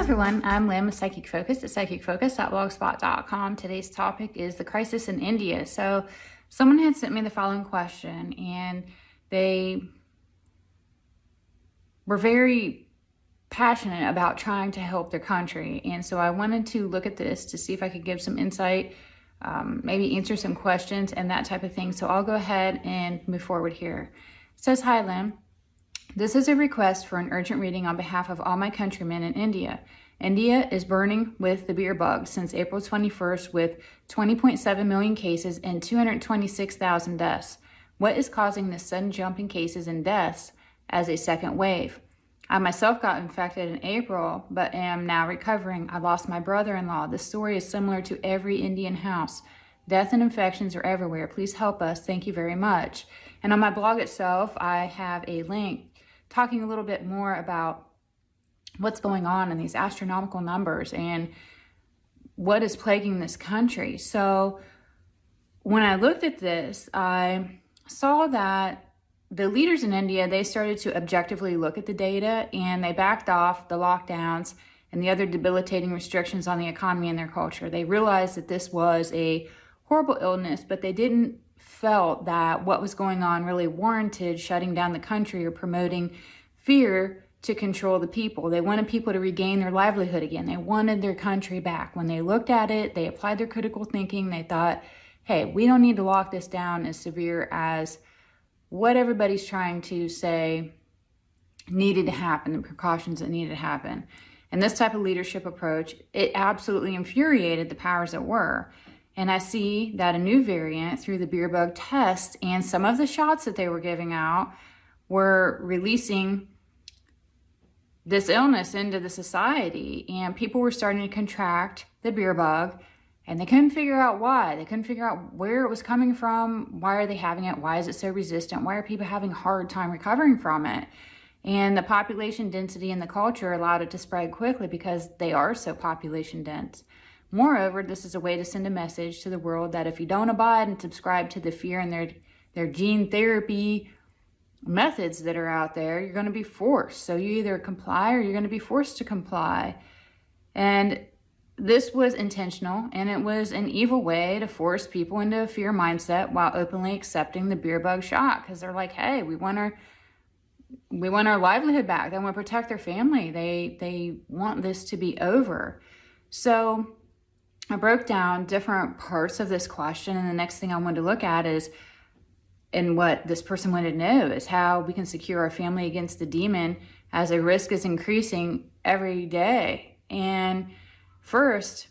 everyone, I'm Lynn with Psychic Focus at psychicfocus.blogspot.com. Today's topic is the crisis in India. So someone had sent me the following question, and they were very passionate about trying to help their country. And so I wanted to look at this to see if I could give some insight, maybe answer some questions and that type of thing. So I'll go ahead and move forward here. It says, "Hi Lynn. This is a request for an urgent reading on behalf of all my countrymen in India. India is burning with the beer bug since April 21st with 20.7 million cases and 226,000 deaths. What is causing this sudden jump in cases and deaths as a second wave? I myself got infected in April, but am now recovering. I lost my brother-in-law. This story is similar to every Indian house. Death and infections are everywhere. Please help us. Thank you very much." And on my blog itself, I have a link talking a little bit more about what's going on in these astronomical numbers and what is plaguing this country. So when I looked at this, I saw that the leaders in India, they started to objectively look at the data, and they backed off the lockdowns and the other debilitating restrictions on the economy and their culture. They realized that this was a horrible illness, but they didn't felt that what was going on really warranted shutting down the country or promoting fear to control the people. They wanted people to regain their livelihood again. They wanted their country back. When they looked at it, they applied their critical thinking. They thought, hey, we don't need to lock this down as severe as what everybody's trying to say needed to happen, the precautions that needed to happen. And this type of leadership approach, it absolutely infuriated the powers that were. And I see that a new variant through the beer bug test and some of the shots that they were giving out were releasing this illness into the society. And people were starting to contract the beer bug, and they couldn't figure out why. They couldn't figure out where it was coming from. Why are they having it? Why is it so resistant? Why are people having a hard time recovering from it? And the population density in the culture allowed it to spread quickly because they are so population dense. Moreover, this is a way to send a message to the world that if you don't abide and subscribe to the fear and their gene therapy methods that are out there, you're going to be forced. So you either comply or you're going to be forced to comply. And this was intentional, and it was an evil way to force people into a fear mindset while openly accepting the beer bug shot, because they're like, hey, we want our livelihood back. They want to protect their family. They want this to be over. So I broke down different parts of this question, and the next thing I wanted to look at is, and what this person wanted to know is how we can secure our family against the demon as a risk is increasing every day. And first,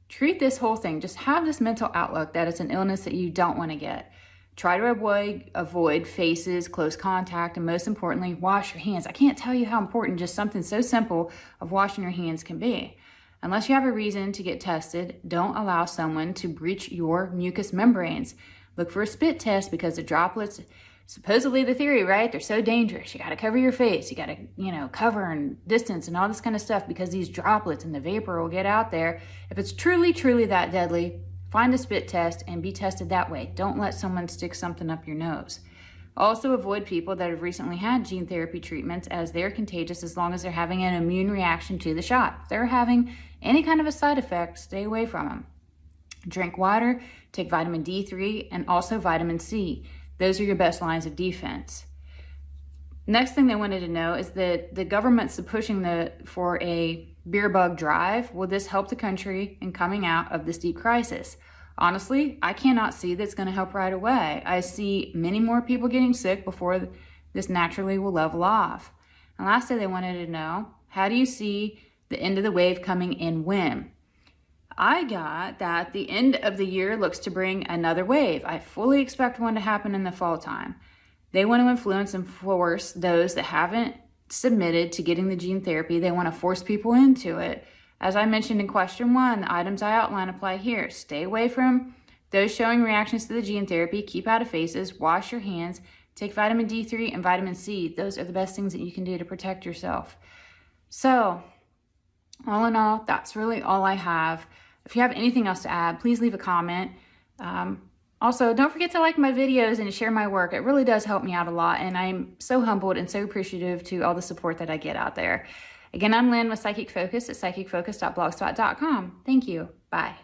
treat this whole thing. Just have this mental outlook that it's an illness that you don't want to get. Try to avoid faces, close contact, and most importantly, wash your hands. I can't tell you how important just something so simple of washing your hands can be. Unless you have a reason to get tested, don't allow someone to breach your mucous membranes. Look for a spit test because the droplets, supposedly the theory, right? They're so dangerous. You got to cover your face. You got to, cover and distance and all this kind of stuff because these droplets and the vapor will get out there. If it's truly, truly that deadly, find a spit test and be tested that way. Don't let someone stick something up your nose. Also avoid people that have recently had gene therapy treatments, as they're contagious as long as they're having an immune reaction to the shot. If they're having any kind of a side effect, stay away from them. Drink water, take vitamin D3, and also vitamin C. Those are your best lines of defense. Next thing they wanted to know is that the government's pushing for a beer bug drive. Will this help the country in coming out of this deep crisis? Honestly, I cannot see that's going to help right away. I see many more people getting sick before this naturally will level off. And lastly, they wanted to know, how do you see the end of the wave coming and when? I got that the end of the year looks to bring another wave. I fully expect one to happen in the fall time. They want to influence and force those that haven't submitted to getting the gene therapy. They want to force people into it. As I mentioned in question 1, the items I outline apply here. Stay away from those showing reactions to the gene therapy. Keep out of faces. Wash your hands. Take vitamin D3 and vitamin C. Those are the best things that you can do to protect yourself. So, all in all, that's really all I have. If you have anything else to add, please leave a comment. Also, don't forget to like my videos and to share my work. It really does help me out a lot, and I'm so humbled and so appreciative to all the support that I get out there. Again, I'm Lynn with Psychic Focus at psychicfocus.blogspot.com. Thank you. Bye.